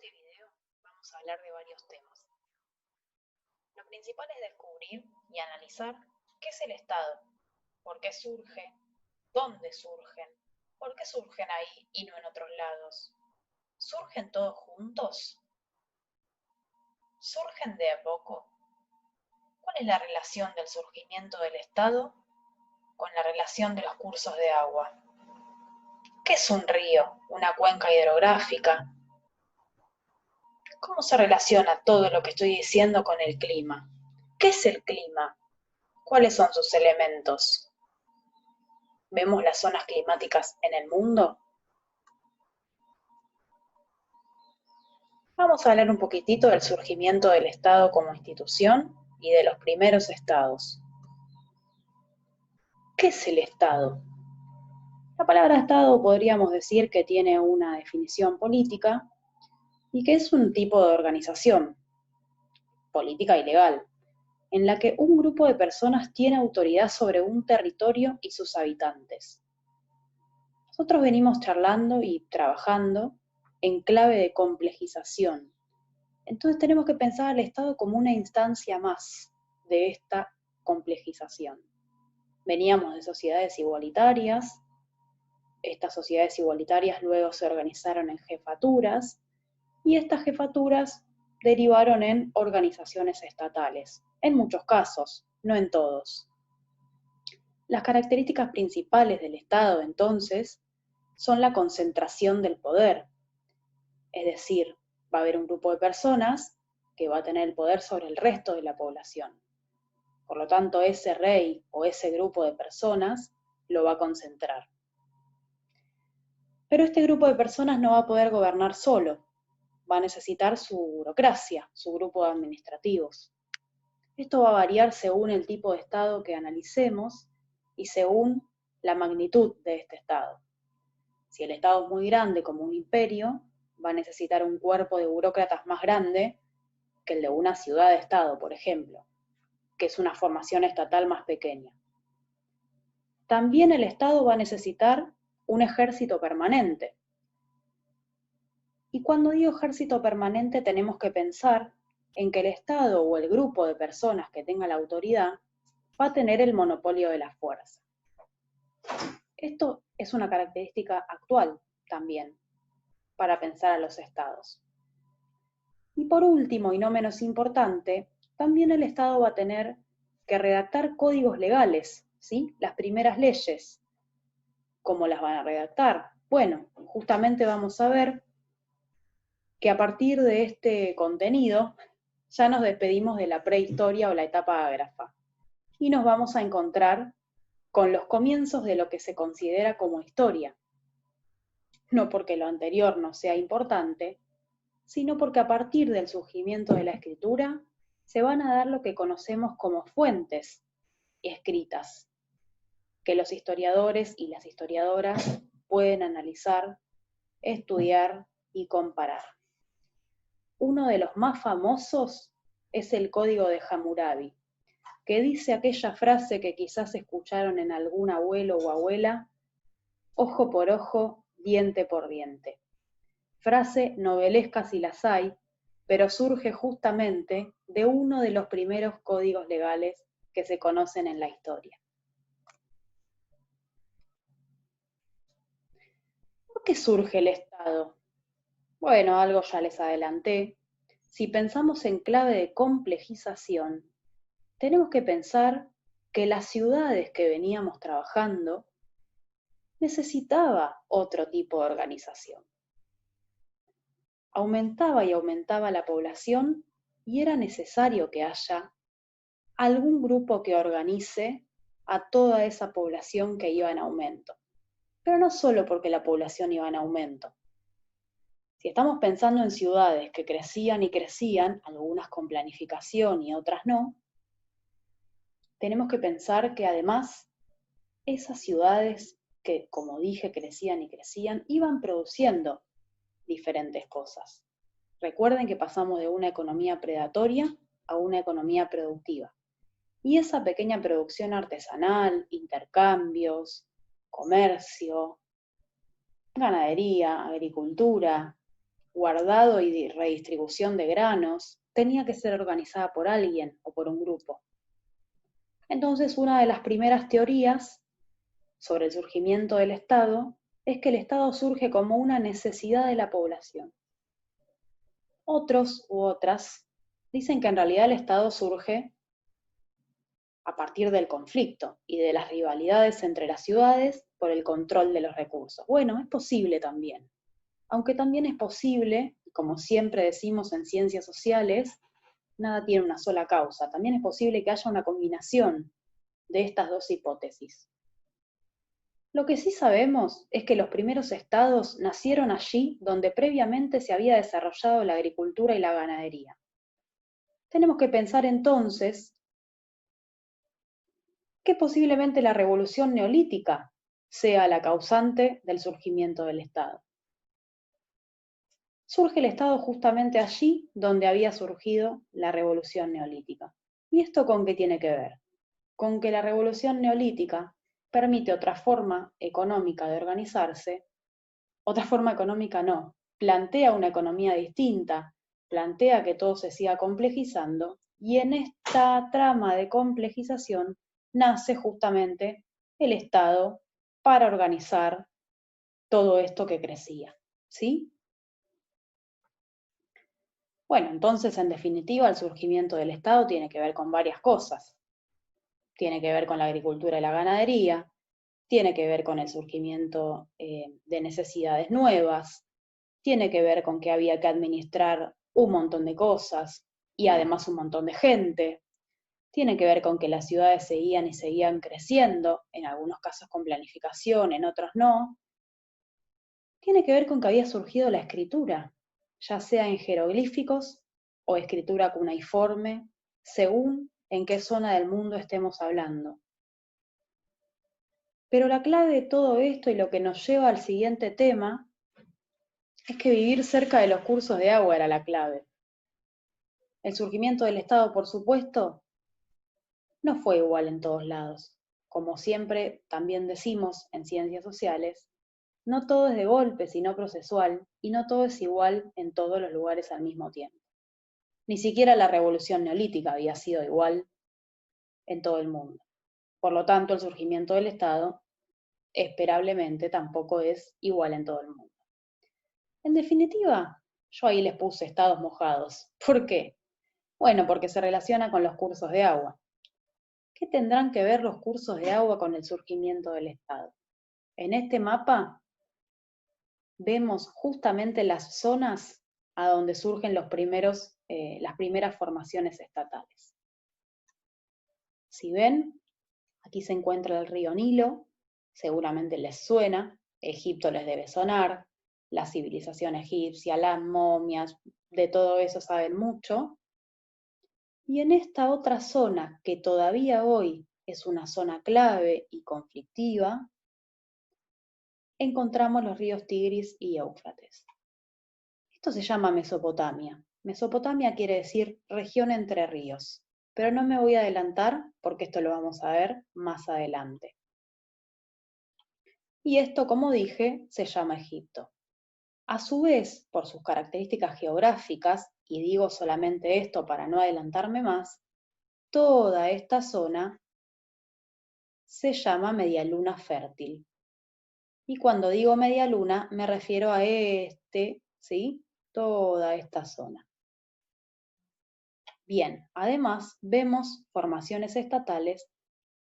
este video vamos a hablar de varios temas. Lo principal es descubrir y analizar qué es el Estado, por qué surge, dónde surgen, por qué surgen ahí y no en otros lados. ¿Surgen todos juntos? ¿Surgen de a poco? ¿Cuál es la relación del surgimiento del Estado con la relación de los cursos de agua? ¿Qué es un río, una cuenca hidrográfica? ¿Cómo se relaciona todo lo que estoy diciendo con el clima? ¿Qué es el clima? ¿Cuáles son sus elementos? ¿Vemos las zonas climáticas en el mundo? Vamos a hablar un poquitito del surgimiento del Estado como institución y de los primeros estados. ¿Qué es el Estado? La palabra Estado podríamos decir que tiene una definición política y que es un tipo de organización política y legal, en la que un grupo de personas tiene autoridad sobre un territorio y sus habitantes. Nosotros venimos charlando y trabajando en clave de complejización. Entonces tenemos que pensar al Estado como una instancia más de esta complejización. Veníamos de sociedades igualitarias, estas sociedades igualitarias luego se organizaron en jefaturas, y estas jefaturas derivaron en organizaciones estatales, en muchos casos, no en todos. Las características principales del Estado, entonces, son la concentración del poder, es decir, va a haber un grupo de personas que va a tener el poder sobre el resto de la población. Por lo tanto, ese rey o ese grupo de personas lo va a concentrar. Pero este grupo de personas no va a poder gobernar solo, va a necesitar su burocracia, su grupo de administrativos. Esto va a variar según el tipo de Estado que analicemos y según la magnitud de este Estado. Si el Estado es muy grande, como un imperio, va a necesitar un cuerpo de burócratas más grande que el de una ciudad-estado, por ejemplo, que es una formación estatal más pequeña. También el Estado va a necesitar un ejército permanente. Y cuando digo ejército permanente tenemos que pensar en que el Estado o el grupo de personas que tenga la autoridad va a tener el monopolio de la fuerza. Esto es una característica actual también para pensar a los estados. Y por último, y no menos importante, también el Estado va a tener que redactar códigos legales, ¿sí? Las primeras leyes. ¿Cómo las van a redactar? Bueno, justamente vamos a ver que a partir de este contenido ya nos despedimos de la prehistoria o la etapa ágrafa y nos vamos a encontrar con los comienzos de lo que se considera como historia. No porque lo anterior no sea importante, sino porque a partir del surgimiento de la escritura se van a dar lo que conocemos como fuentes escritas, que los historiadores y las historiadoras pueden analizar, estudiar y comparar. Uno de los más famosos es el Código de Hammurabi, que dice aquella frase que quizás escucharon en algún abuelo o abuela: ojo por ojo, diente por diente. Frase novelesca si las hay, pero surge justamente de uno de los primeros códigos legales que se conocen en la historia. ¿Por qué surge el Estado? Bueno, algo ya les adelanté. Si pensamos en clave de complejización, tenemos que pensar que las ciudades que veníamos trabajando necesitaba otro tipo de organización. Aumentaba y aumentaba la población y era necesario que haya algún grupo que organice a toda esa población que iba en aumento. Pero no solo porque la población iba en aumento. Si estamos pensando en ciudades que crecían y crecían, algunas con planificación y otras no, tenemos que pensar que además esas ciudades que, como dije, crecían y crecían, iban produciendo diferentes cosas. Recuerden que pasamos de una economía predatoria a una economía productiva. Y esa pequeña producción artesanal, intercambios, comercio, ganadería, agricultura, guardado y redistribución de granos tenía que ser organizada por alguien o por un grupo. Entonces, una de las primeras teorías sobre el surgimiento del Estado es que el Estado surge como una necesidad de la población. Otros u otras dicen que en realidad el Estado surge a partir del conflicto y de las rivalidades entre las ciudades por el control de los recursos. Bueno, es posible también. Aunque también es posible, como siempre decimos en ciencias sociales, nada tiene una sola causa. También es posible que haya una combinación de estas dos hipótesis. Lo que sí sabemos es que los primeros estados nacieron allí donde previamente se había desarrollado la agricultura y la ganadería. Tenemos que pensar entonces que posiblemente la revolución neolítica sea la causante del surgimiento del Estado. Surge el Estado justamente allí donde había surgido la revolución neolítica. ¿Y esto con qué tiene que ver? Con que la revolución neolítica permite otra forma económica de organizarse, otra forma económica no, plantea una economía distinta, plantea que todo se siga complejizando, y en esta trama de complejización nace justamente el Estado para organizar todo esto que crecía, ¿sí? Bueno, entonces, en definitiva, el surgimiento del Estado tiene que ver con varias cosas. Tiene que ver con la agricultura y la ganadería, tiene que ver con el surgimiento de necesidades nuevas, tiene que ver con que había que administrar un montón de cosas y además un montón de gente, tiene que ver con que las ciudades seguían y seguían creciendo, en algunos casos con planificación, en otros no. Tiene que ver con que había surgido la escritura, ya sea en jeroglíficos o escritura cuneiforme, según en qué zona del mundo estemos hablando. Pero la clave de todo esto y lo que nos lleva al siguiente tema es que vivir cerca de los cursos de agua era la clave. El surgimiento del Estado, por supuesto, no fue igual en todos lados. Como siempre también decimos en ciencias sociales, no todo es de golpe, sino procesual, y no todo es igual en todos los lugares al mismo tiempo. Ni siquiera la revolución neolítica había sido igual en todo el mundo. Por lo tanto, el surgimiento del Estado, esperablemente, tampoco es igual en todo el mundo. En definitiva, yo ahí les puse estados mojados. ¿Por qué? Bueno, porque se relaciona con los cursos de agua. ¿Qué tendrán que ver los cursos de agua con el surgimiento del Estado? En este mapa vemos justamente las zonas a donde surgen las primeras formaciones estatales. Si ven, aquí se encuentra el río Nilo, seguramente les suena, Egipto les debe sonar, la civilización egipcia, las momias, de todo eso saben mucho. Y en esta otra zona, que todavía hoy es una zona clave y conflictiva, encontramos los ríos Tigris y Éufrates. Esto se llama Mesopotamia. Mesopotamia quiere decir región entre ríos, pero no me voy a adelantar porque esto lo vamos a ver más adelante. Y esto, como dije, se llama Egipto. A su vez, por sus características geográficas, y digo solamente esto para no adelantarme más, toda esta zona se llama media luna fértil. Y cuando digo media luna, me refiero a ¿sí? Toda esta zona. Bien, además vemos formaciones estatales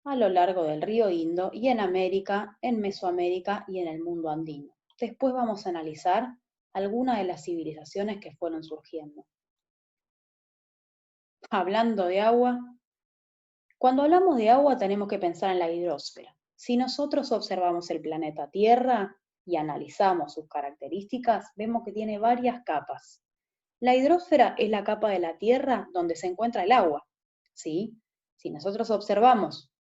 a lo largo del río Indo y en América, en Mesoamérica y en el mundo andino. Después vamos a analizar algunas de las civilizaciones que fueron surgiendo. Hablando de agua, cuando hablamos de agua tenemos que pensar en la hidrósfera. Si nosotros observamos el planeta Tierra y analizamos sus características, vemos que tiene varias capas. La hidrósfera es la capa de la Tierra donde se encuentra el agua, ¿sí? Si nosotros observamos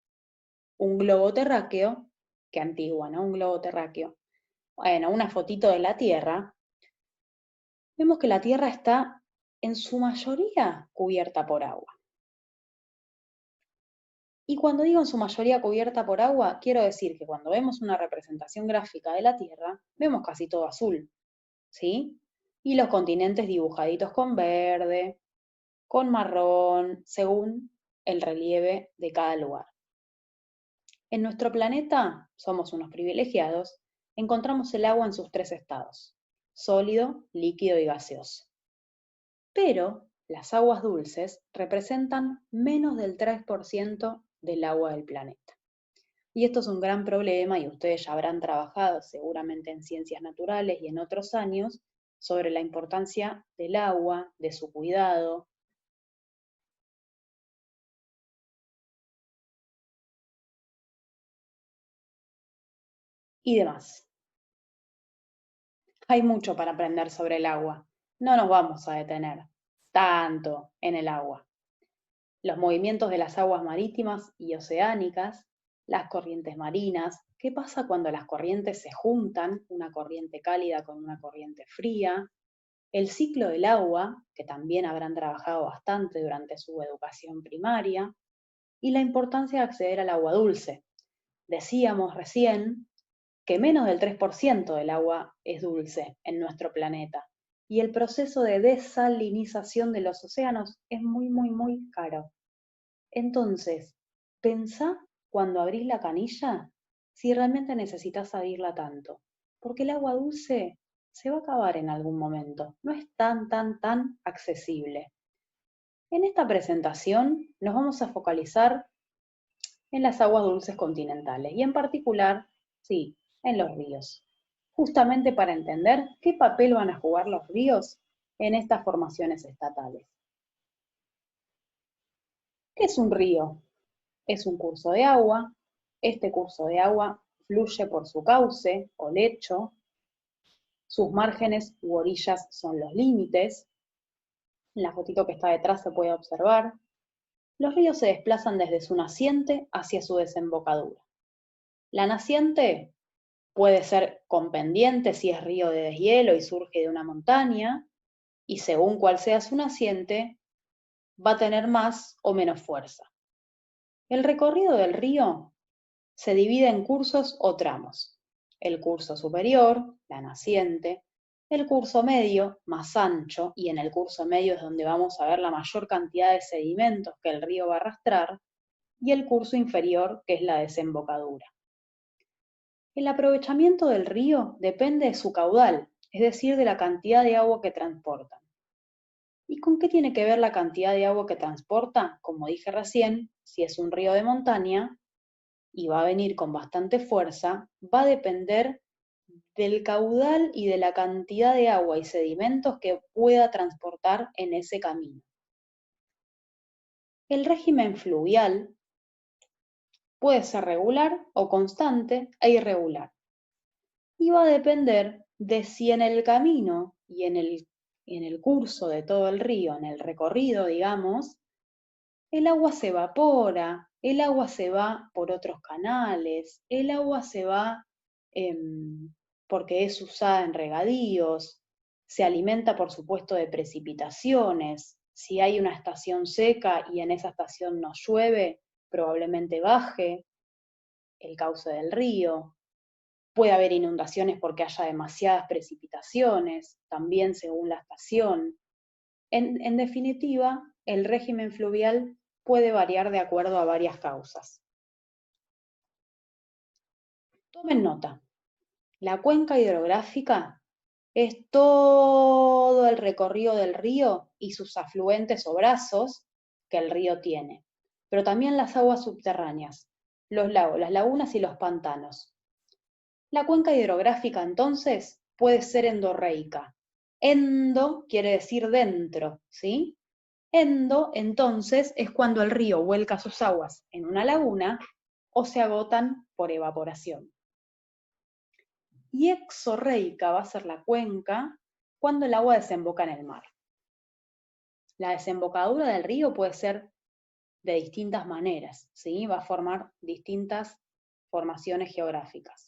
un globo terráqueo, qué antiguo, ¿no? Un globo terráqueo. Bueno, una fotito de la Tierra, vemos que la Tierra está en su mayoría cubierta por agua. Y cuando digo en su mayoría cubierta por agua, quiero decir que cuando vemos una representación gráfica de la Tierra, vemos casi todo azul, ¿sí? y los continentes dibujaditos con verde, con marrón, según el relieve de cada lugar. En nuestro planeta, somos unos privilegiados, encontramos el agua en sus tres estados: sólido, líquido y gaseoso. Pero las aguas dulces representan menos del 3% del agua del planeta. Y esto es un gran problema, y ustedes ya habrán trabajado seguramente en ciencias naturales y en otros años sobre la importancia del agua, de su cuidado. Y demás. Hay mucho para aprender sobre el agua. No nos vamos a detener tanto en el agua. Los movimientos de las aguas marítimas y oceánicas, las corrientes marinas, qué pasa cuando las corrientes se juntan, una corriente cálida con una corriente fría, el ciclo del agua, que también habrán trabajado bastante durante su educación primaria, y la importancia de acceder al agua dulce. Decíamos recién que menos del 3% del agua es dulce en nuestro planeta, y el proceso de desalinización de los océanos es muy, muy, muy caro. Entonces, pensá cuando abrís la canilla si realmente necesitas abrirla tanto, porque el agua dulce se va a acabar en algún momento, no es tan accesible. En esta presentación nos vamos a focalizar en las aguas dulces continentales y en particular, sí, en los ríos, justamente para entender qué papel van a jugar los ríos en estas formaciones estatales. ¿Qué es un río? Es un curso de agua. Este curso de agua fluye por su cauce o lecho. Sus márgenes u orillas son los límites. En la fotito que está detrás se puede observar. Los ríos se desplazan desde su naciente hacia su desembocadura. La naciente puede ser con pendiente si es río de deshielo y surge de una montaña, y según cuál sea su naciente, va a tener más o menos fuerza. El recorrido del río se divide en cursos o tramos: el curso superior, la naciente; el curso medio, más ancho, y en el curso medio es donde vamos a ver la mayor cantidad de sedimentos que el río va a arrastrar; y el curso inferior, que es la desembocadura. El aprovechamiento del río depende de su caudal, es decir, de la cantidad de agua que transportan. ¿Y con qué tiene que ver la cantidad de agua que transporta? Como dije recién, si es un río de montaña y va a venir con bastante fuerza, va a depender del caudal y de la cantidad de agua y sedimentos que pueda transportar en ese camino. El régimen fluvial puede ser regular o constante e irregular, y va a depender de si en el camino y en el curso de todo el río, en el recorrido, digamos, el agua se evapora, el agua se va por otros canales, el agua se va porque es usada en regadíos, se alimenta por supuesto de precipitaciones. Si hay una estación seca y en esa estación no llueve, probablemente baje el cauce del río. Puede haber inundaciones porque haya demasiadas precipitaciones, también según la estación. En definitiva, el régimen fluvial puede variar de acuerdo a varias causas. Tomen nota, la cuenca hidrográfica es todo el recorrido del río y sus afluentes o brazos que el río tiene, pero también las aguas subterráneas, los lagos, las lagunas y los pantanos. La cuenca hidrográfica, entonces, puede ser endorreica. Endo quiere decir dentro, ¿sí? Endo, entonces, es cuando el río vuelca sus aguas en una laguna o se agotan por evaporación. Y exorreica va a ser la cuenca cuando el agua desemboca en el mar. La desembocadura del río puede ser de distintas maneras, ¿sí? Va a formar distintas formaciones geográficas.